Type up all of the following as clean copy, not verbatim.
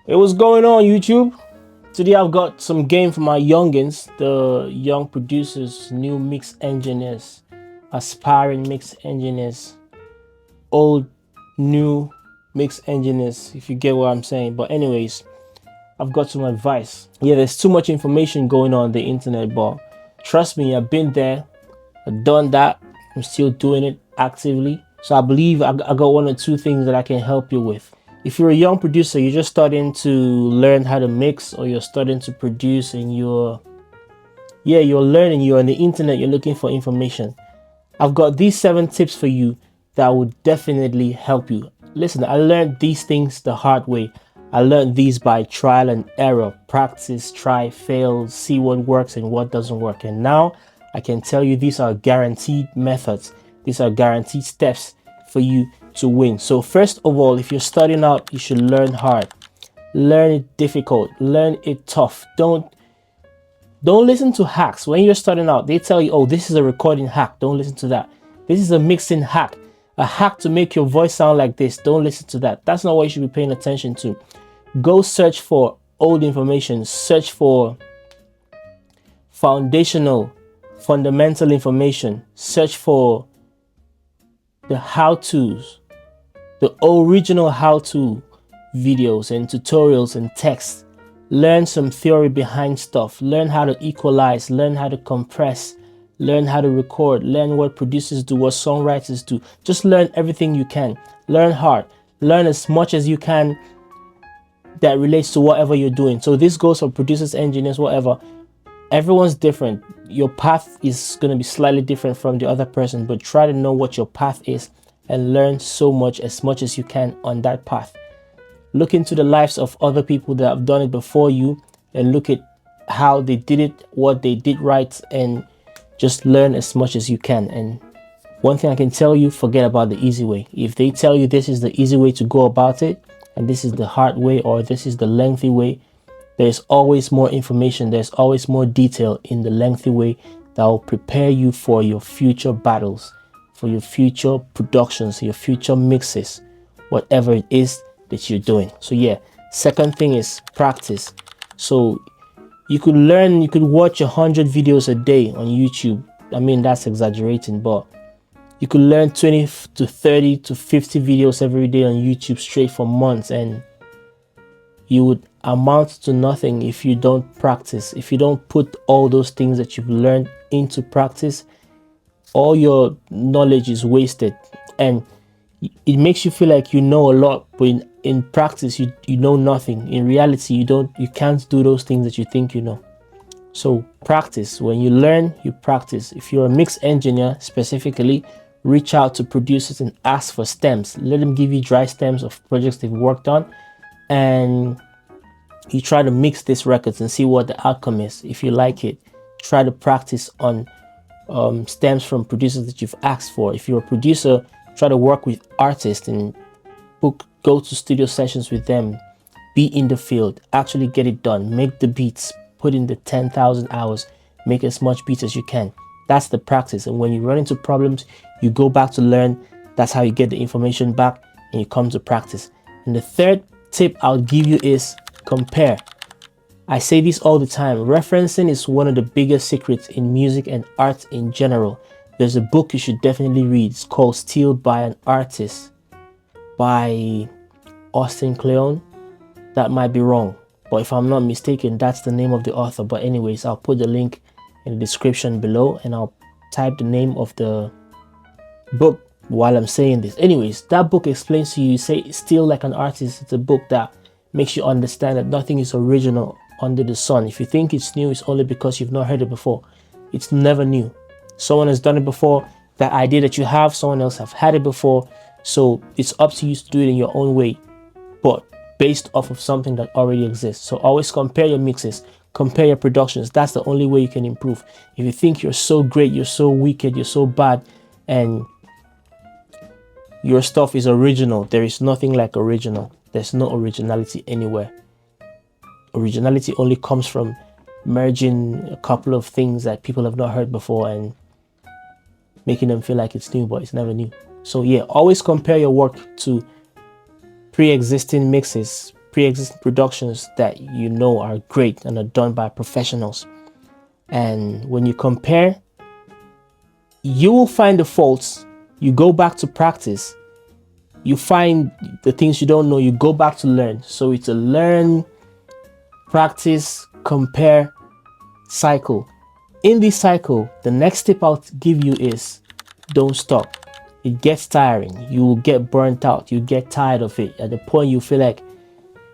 Hey, what's going on, YouTube? Today I've got some game for my youngins, the young producers, new mix engineers, aspiring mix engineers, old, new mix engineers, if you get what I'm saying. But anyways, I've got some advice. Yeah, there's too much information going on the internet, but trust me, I've been there, I've done that, I'm still doing it actively. So I believe I got one or two things that I can help you with. If you're a young producer, you're just starting to learn how to mix, or you're starting to produce and you're learning, you're on the internet, you're looking for information. I've got these 7 tips for you that will definitely help you. Listen, I learned these things the hard way. I learned these by trial and error, practice, try, fail, see what works and what doesn't work. And now I can tell you these are guaranteed methods. These are guaranteed steps for you to win. So first of all, if you're starting out, you should learn hard. Learn it difficult. Learn it tough. Don't listen to hacks. When you're starting out, they tell you, oh, this is a recording hack. Don't listen to that. This is a mixing hack. A hack to make your voice sound like this. Don't listen to that. That's not what you should be paying attention to. Go search for old information. Search for fundamental information. Search for the how-tos, the original how-to videos and tutorials and texts. Learn some theory behind stuff. Learn how to equalize. Learn how to compress. Learn how to record. Learn what producers do, what songwriters do. Just learn everything you can. Learn hard. Learn as much as you can that relates to whatever you're doing. So this goes for producers, engineers, whatever. Everyone's different. Your path is going to be slightly different from the other person, but try to know what your path is and learn as much as you can on that path. Look into the lives of other people that have done it before you and look at how they did it, what they did right, and just learn as much as you can. And one thing I can tell you, forget about the easy way. If they tell you this is the easy way to go about it and this is the hard way or this is the lengthy way, there's always more information, there's always more detail in the lengthy way that will prepare you for your future battles, for your future productions, your future mixes, whatever it is that you're doing. So yeah, second thing is practice. So you could watch 100 videos a day on YouTube. I mean, that's exaggerating, but you could learn 20 to 30 to 50 videos every day on YouTube straight for months, and you would amount to nothing if you don't practice. If you don't put all those things that you've learned into practice, all your knowledge is wasted, and it makes you feel like you know a lot, but in practice you know nothing. In reality, you can't do those things that you think you know. So practice. When you learn, you practice. If you're a mix engineer specifically, reach out to producers and ask for stems. Let them give you dry stems of projects they've worked on, and you try to mix these records and see what the outcome is. If you like it, try to practice on stems from producers that you've asked for. If you're a producer, try to work with artists and go to studio sessions with them. Be in the field, actually get it done, make the beats, put in the 10,000 hours, make as much beats as you can. That's the practice. And when you run into problems, you go back to learn. That's how you get the information back and you come to practice. And the third tip I'll give you is compare. I say this all the time. Referencing is one of the biggest secrets in music and art in general. There's a book you should definitely read. It's called Stealed by an Artist by Austin Kleon. That might be wrong, but if I'm not mistaken, that's the name of the author. But anyways, I'll put the link in the description below and I'll type the name of the book while I'm saying this. Anyways, that book explains to you, say Steal Like an Artist. It's a book that makes you understand that nothing is original under the sun. If you think it's new, it's only because you've not heard it before. It's never new. Someone has done it before. That idea that you have, someone else have had it before. So it's up to you to do it in your own way, but based off of something that already exists. So always compare your mixes, compare your productions. That's the only way you can improve. If you think you're so great, you're so wicked, you're so bad, and your stuff is original, there is nothing like original. There's no originality anywhere. Originality only comes from merging a couple of things that people have not heard before and making them feel like it's new, but it's never new. So yeah, always compare your work to pre-existing mixes, pre-existing productions that you know are great and are done by professionals. And when you compare, you will find the faults. You go back to practice. You find the things you don't know. You go back to learn. So it's a learn, practice, compare cycle. In this cycle, the next tip I'll give you is don't stop. It gets tiring. You will get burnt out. You get tired of it. At the point you feel like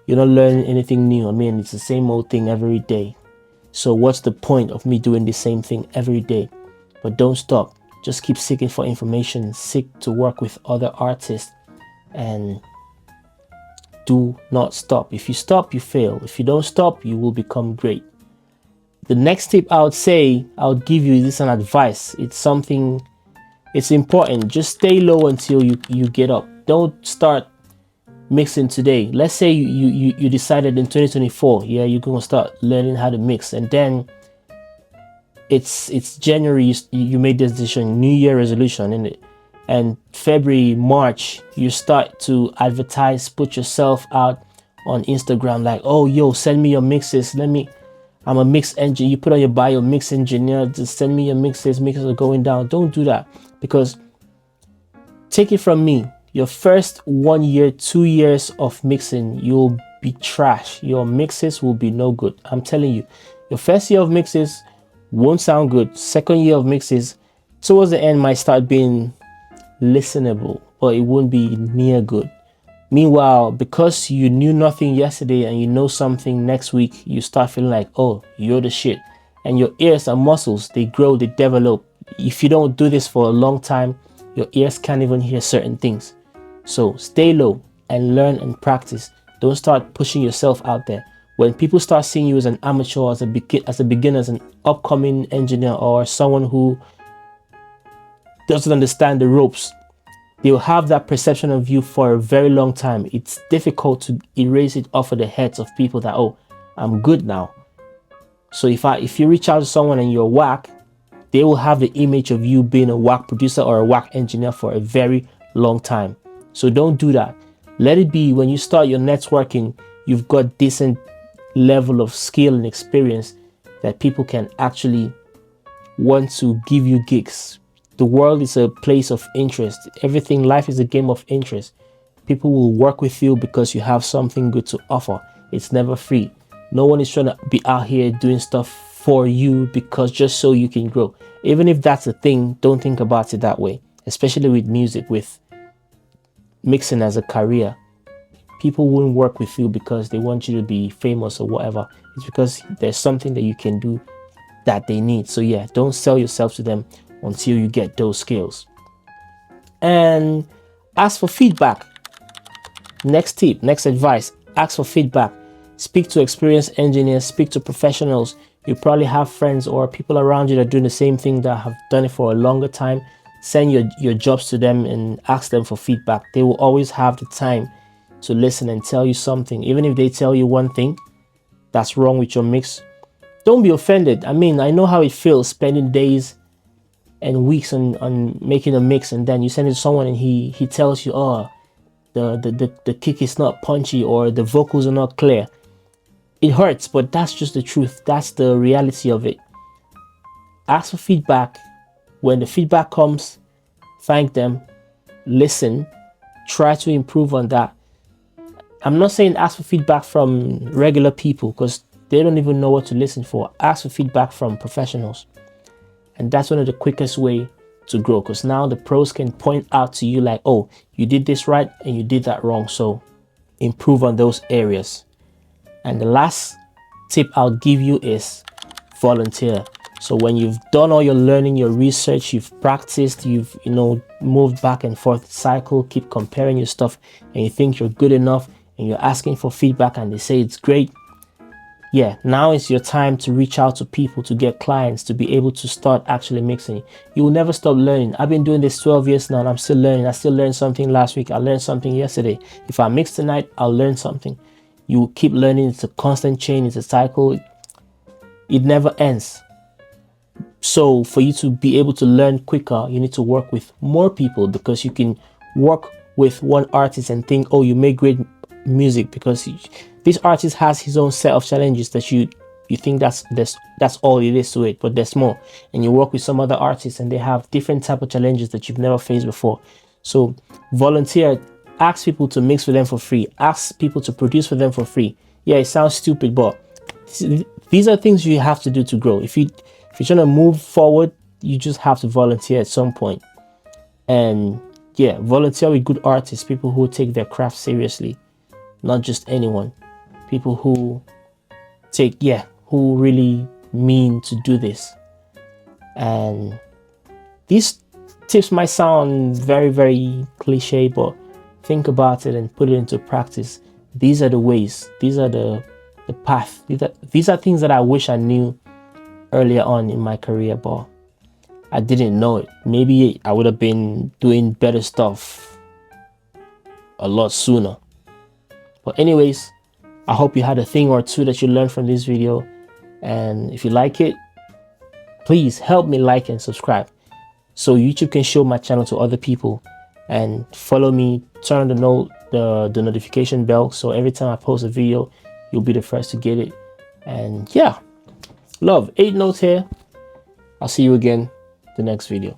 you're not learning anything new. I mean, it's the same old thing every day. So what's the point of me doing the same thing every day? But don't stop. Just keep seeking for information. Seek to work with other artists. And do not stop. If you stop, you fail. If you don't stop, you will become great. The next tip I would give you this an advice. It's important. Just stay low until you get up. Don't start mixing today. Let's say you decided in 2024, yeah, you're gonna start learning how to mix, and then it's January, you made this decision, New Year resolution, in it, and February, March, you start to advertise, put yourself out on Instagram, like, oh, yo, send me your mixes. I'm a mix engineer. You put on your bio, mix engineer. Just send me your mixes. Mixes are going down. Don't do that, because take it from me, your first 1 year, 2 years of mixing, you'll be trash. Your mixes will be no good. I'm telling you, your first year of mixes won't sound good. Second year of mixes, towards the end, might start being listenable, but it won't be near good. Meanwhile, because you knew nothing yesterday and you know something next week, you start feeling like, oh, you're the shit. And your ears and muscles, they grow, they develop. If you don't do this for a long time, your ears can't even hear certain things. So stay low and learn and practice. Don't start pushing yourself out there. When people start seeing you as an amateur, as a beginner, as an upcoming engineer, or someone who doesn't understand the ropes, they'll have that perception of you for a very long time. It's difficult to erase it off of the heads of people that, oh, I'm good now. So if you reach out to someone and you're whack, they will have the image of you being a whack producer or a whack engineer for a very long time. So don't do that. Let it be when you start your networking, you've got decent level of skill and experience that people can actually want to give you gigs. The world is a place of interest. Everything, life is a game of interest. People will work with you because you have something good to offer. It's never free. No one is trying to be out here doing stuff for you because just so you can grow. Even if that's a thing, don't think about it that way. Especially with music, with mixing as a career. People won't work with you because they want you to be famous or whatever. It's because there's something that you can do that they need. So yeah, don't sell yourself to them until you get those skills. And ask for feedback. Next tip, next advice, ask for feedback. Speak to experienced engineers, speak to professionals. You probably have friends or people around you that are doing the same thing, that have done it for a longer time. Send your jobs to them and ask them for feedback. They will always have the time to listen and tell you something. Even if they tell you one thing that's wrong with your mix, don't be offended. I mean, I know how it feels spending days and weeks on making a mix, and then you send it to someone and he tells you, oh, the kick is not punchy or the vocals are not clear. It hurts, but that's just the truth. That's the reality of it. Ask for feedback. When the feedback comes, thank them, listen, try to improve on that. I'm not saying ask for feedback from regular people because they don't even know what to listen for. Ask for feedback from professionals. And that's one of the quickest way to grow, because now the pros can point out to you like, oh, you did this right and you did that wrong. So improve on those areas. And the last tip I'll give you is volunteer. So when you've done all your learning, your research, you've practiced, you've moved back and forth cycle, keep comparing your stuff, and you think you're good enough and you're asking for feedback and they say it's great. Yeah, now is your time to reach out to people, to get clients, to be able to start actually mixing. You will never stop learning. I've been doing this 12 years now and I'm still learning. I still learned something last week. I learned something yesterday. If I mix tonight, I'll learn something. You keep learning. It's a constant chain. It's a cycle. It never ends. So for you to be able to learn quicker, you need to work with more people, because you can work with one artist and think, oh, you make great music, because this artist has his own set of challenges that you think that's all it is to it, but there's more. And you work with some other artists and they have different type of challenges that you've never faced before. So volunteer, ask people to mix for them for free, ask people to produce for them for free. Yeah, it sounds stupid, but these are things you have to do to grow. If you're trying to move forward, you just have to volunteer at some point. And yeah, volunteer with good artists, people who take their craft seriously, not just anyone, people who who really mean to do this. And these tips might sound very, very cliche, but think about it and put it into practice. These are the ways, these are the path. These are things that I wish I knew earlier on in my career, but I didn't know it. Maybe I would have been doing better stuff a lot sooner. But anyways, I hope you had a thing or two that you learned from this video. And if you like it, please help me like and subscribe so YouTube can show my channel to other people. And follow me, turn on the notification bell, so every time I post a video, you'll be the first to get it. And yeah, love, 8 Notes here. I'll see you again the next video.